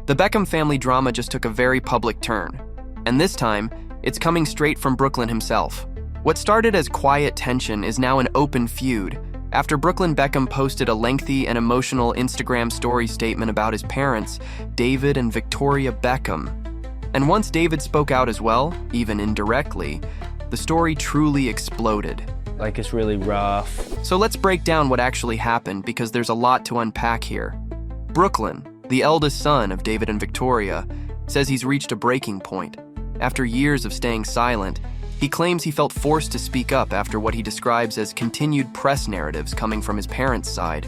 The Beckham family drama just took a very public turn, and this time, it's coming straight from Brooklyn himself. What started as quiet tension is now an open feud, after Brooklyn Beckham posted a lengthy and emotional Instagram story statement about his parents, David and Victoria Beckham. And once David spoke out as well, even indirectly, the story truly exploded. Like, it's really rough. So let's break down what actually happened, because there's a lot to unpack here. Brooklyn, the eldest son of David and Victoria, says he's reached a breaking point. After years of staying silent, he claims he felt forced to speak up after what he describes as continued press narratives coming from his parents' side.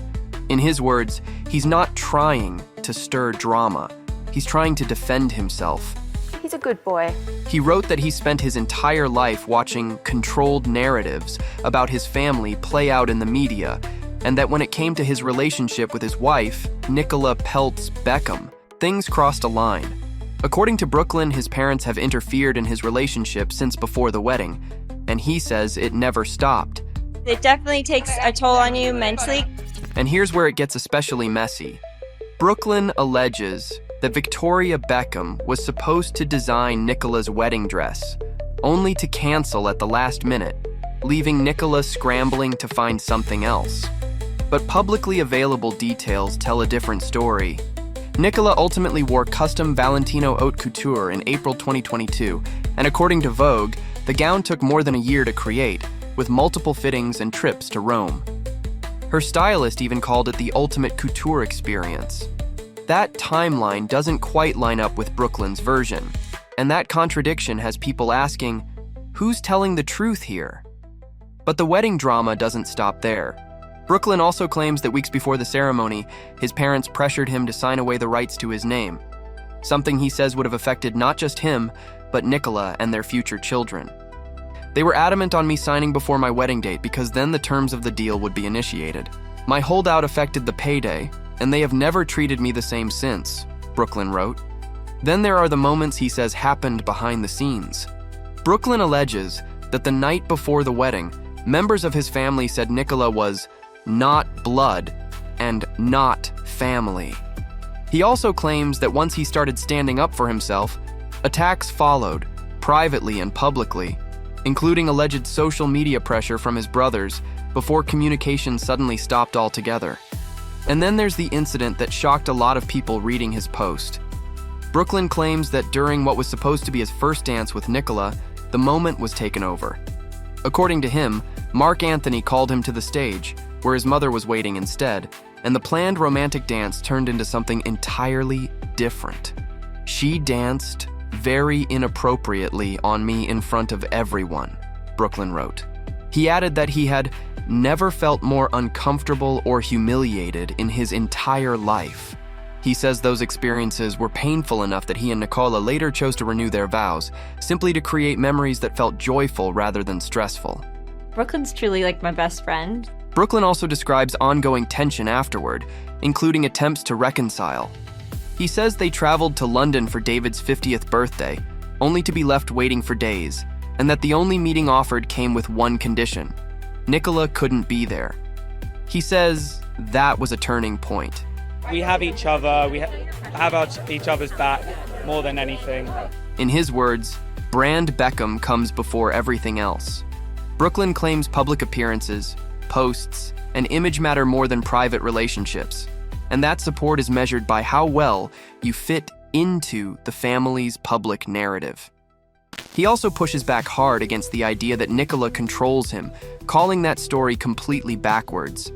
In his words, he's not trying to stir drama. He's trying to defend himself. He's a good boy. He wrote that he spent his entire life watching controlled narratives about his family play out in the media, and that when it came to his relationship with his wife, Nicola Peltz Beckham, things crossed a line. According to Brooklyn, his parents have interfered in his relationship since before the wedding, and he says it never stopped. It definitely takes a toll on you mentally. And here's where it gets especially messy. Brooklyn alleges that Victoria Beckham was supposed to design Nicola's wedding dress, only to cancel at the last minute, leaving Nicola scrambling to find something else. But publicly available details tell a different story. Nicola ultimately wore custom Valentino haute couture in April 2022, and according to Vogue, the gown took more than a year to create, with multiple fittings and trips to Rome. Her stylist even called it the ultimate couture experience. That timeline doesn't quite line up with Brooklyn's version, and that contradiction has people asking, who's telling the truth here? But the wedding drama doesn't stop there. Brooklyn also claims that weeks before the ceremony, his parents pressured him to sign away the rights to his name, something he says would have affected not just him, but Nicola and their future children. They were adamant on me signing before my wedding date because then the terms of the deal would be initiated. My holdout affected the payday, and they have never treated me the same since, Brooklyn wrote. Then there are the moments he says happened behind the scenes. Brooklyn alleges that the night before the wedding, members of his family said Nicola was not blood and not family. He also claims that once he started standing up for himself, attacks followed, privately and publicly, including alleged social media pressure from his brothers before communication suddenly stopped altogether. And then there's the incident that shocked a lot of people reading his post. Brooklyn claims that during what was supposed to be his first dance with Nicola, the moment was taken over. According to him, Mark Anthony called him to the stage, where his mother was waiting instead, and the planned romantic dance turned into something entirely different. She danced very inappropriately on me in front of everyone, Brooklyn wrote. He added that he had never felt more uncomfortable or humiliated in his entire life. He says those experiences were painful enough that he and Nicola later chose to renew their vows, simply to create memories that felt joyful rather than stressful. Brooklyn's truly like my best friend. Brooklyn also describes ongoing tension afterward, including attempts to reconcile. He says they traveled to London for David's 50th birthday, only to be left waiting for days, and that the only meeting offered came with one condition: Nicola couldn't be there. He says that was a turning point. We have each other, we have each other's back more than anything. In his words, brand Beckham comes before everything else. Brooklyn claims public appearances, posts, and image matter more than private relationships, and that support is measured by how well you fit into the family's public narrative. He also pushes back hard against the idea that Nicola controls him, calling that story completely backwards.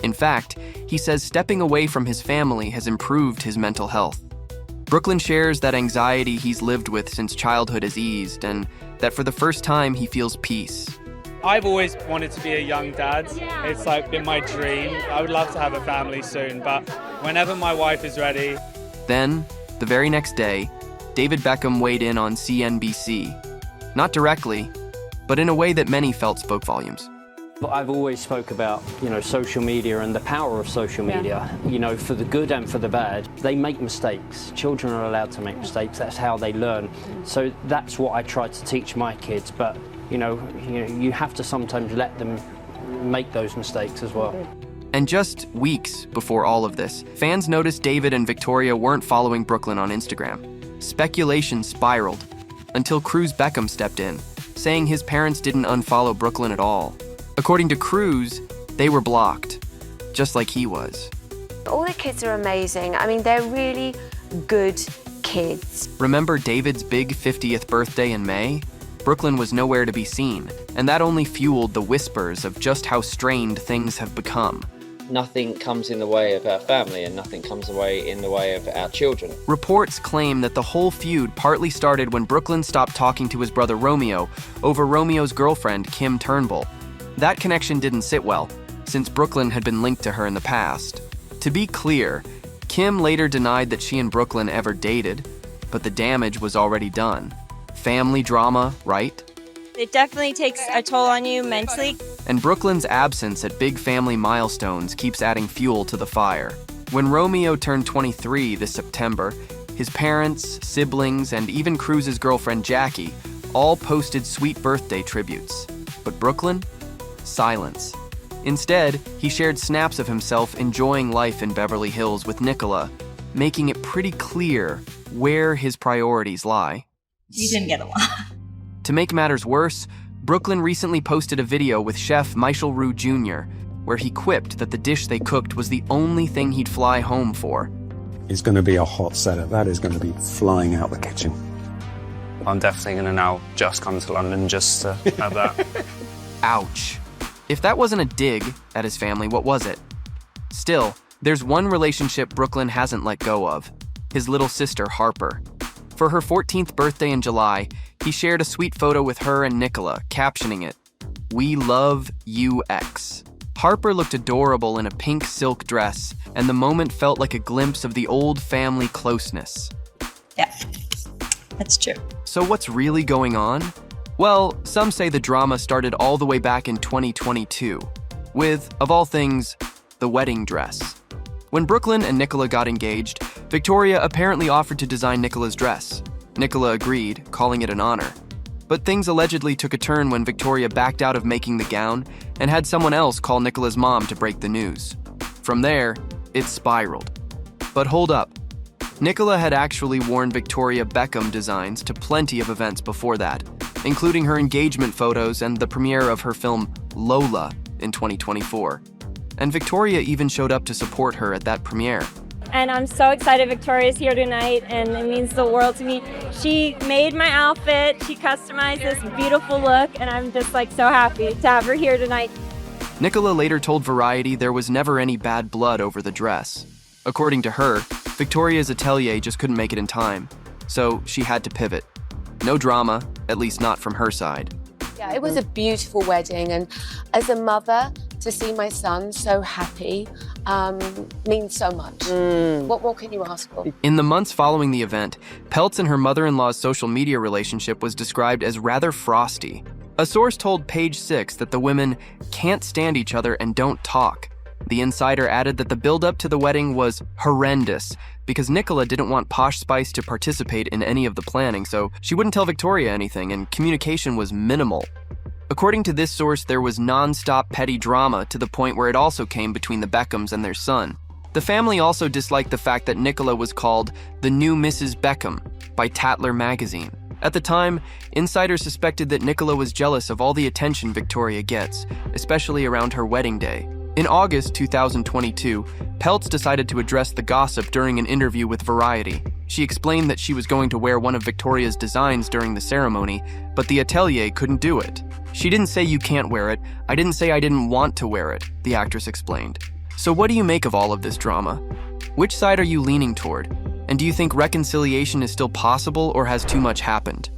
In fact, he says stepping away from his family has improved his mental health. Brooklyn shares that anxiety he's lived with since childhood has eased, and that for the first time he feels peace. I've always wanted to be a young dad. It's like been my dream. I would love to have a family soon, but whenever my wife is ready. Then, the very next day, David Beckham weighed in on CNBC. Not directly, but in a way that many felt spoke volumes. I've always spoke about, social media and the power of social media, for the good and for the bad. They make mistakes. Children are allowed to make mistakes. That's how they learn. So that's what I try to teach my kids. But, you have to sometimes let them make those mistakes as well. And just weeks before all of this, fans noticed David and Victoria weren't following Brooklyn on Instagram. Speculation spiraled until Cruz Beckham stepped in, saying his parents didn't unfollow Brooklyn at all. According to Cruz, they were blocked, just like he was. All the kids are amazing. I mean, they're really good kids. Remember David's big 50th birthday in May? Brooklyn was nowhere to be seen, and that only fueled the whispers of just how strained things have become. Nothing comes in the way of our family and nothing comes away in the way of our children. Reports claim that the whole feud partly started when Brooklyn stopped talking to his brother Romeo over Romeo's girlfriend, Kim Turnbull. That connection didn't sit well, since Brooklyn had been linked to her in the past. To be clear, Kim later denied that she and Brooklyn ever dated, but the damage was already done. Family drama, right? It definitely takes a toll on you mentally. And Brooklyn's absence at big family milestones keeps adding fuel to the fire. When Romeo turned 23 this September, his parents, siblings, and even Cruz's girlfriend Jackie all posted sweet birthday tributes. But Brooklyn? Silence. Instead, he shared snaps of himself enjoying life in Beverly Hills with Nicola, making it pretty clear where his priorities lie. We didn't get along. To make matters worse, Brooklyn recently posted a video with chef Rumour Juice Jr., where he quipped that the dish they cooked was the only thing he'd fly home for. It's going to be a hot setup. That is going to be flying out the kitchen. I'm definitely going to now just come to London just to have that. Ouch. If that wasn't a dig at his family, what was it? Still, there's one relationship Brooklyn hasn't let go of: his little sister, Harper. For her 14th birthday in July, he shared a sweet photo with her and Nicola, captioning it, "We love UX." Harper looked adorable in a pink silk dress, and the moment felt like a glimpse of the old family closeness. Yeah, that's true. So what's really going on? Well, some say the drama started all the way back in 2022, with, of all things, the wedding dress. When Brooklyn and Nicola got engaged, Victoria apparently offered to design Nicola's dress. Nicola agreed, calling it an honor. But things allegedly took a turn when Victoria backed out of making the gown and had someone else call Nicola's mom to break the news. From there, it spiraled. But hold up. Nicola had actually worn Victoria Beckham designs to plenty of events before that, including her engagement photos and the premiere of her film Lola in 2024. And Victoria even showed up to support her at that premiere. And I'm so excited Victoria's here tonight, and it means the world to me. She made my outfit, she customized this beautiful look, and I'm just so happy to have her here tonight. Nicola later told Variety there was never any bad blood over the dress. According to her, Victoria's atelier just couldn't make it in time, so she had to pivot. No drama, at least not from her side. Yeah, it was a beautiful wedding, and as a mother, to see my son so happy means so much. What can you ask for? In the months following the event, Peltz and her mother-in-law's social media relationship was described as rather frosty. A source told Page 6 that the women can't stand each other and don't talk. The insider added that the build-up to the wedding was horrendous because Nicola didn't want Posh Spice to participate in any of the planning, so she wouldn't tell Victoria anything, and communication was minimal. According to this source, there was non-stop petty drama to the point where it also came between the Beckhams and their son. The family also disliked the fact that Nicola was called the new Mrs. Beckham by Tatler magazine. At the time, insiders suspected that Nicola was jealous of all the attention Victoria gets, especially around her wedding day. In August 2022, Peltz decided to address the gossip during an interview with Variety. She explained that she was going to wear one of Victoria's designs during the ceremony, but the atelier couldn't do it. "She didn't say you can't wear it. I didn't say I didn't want to wear it," the actress explained. So what do you make of all of this drama? Which side are you leaning toward? And do you think reconciliation is still possible or has too much happened?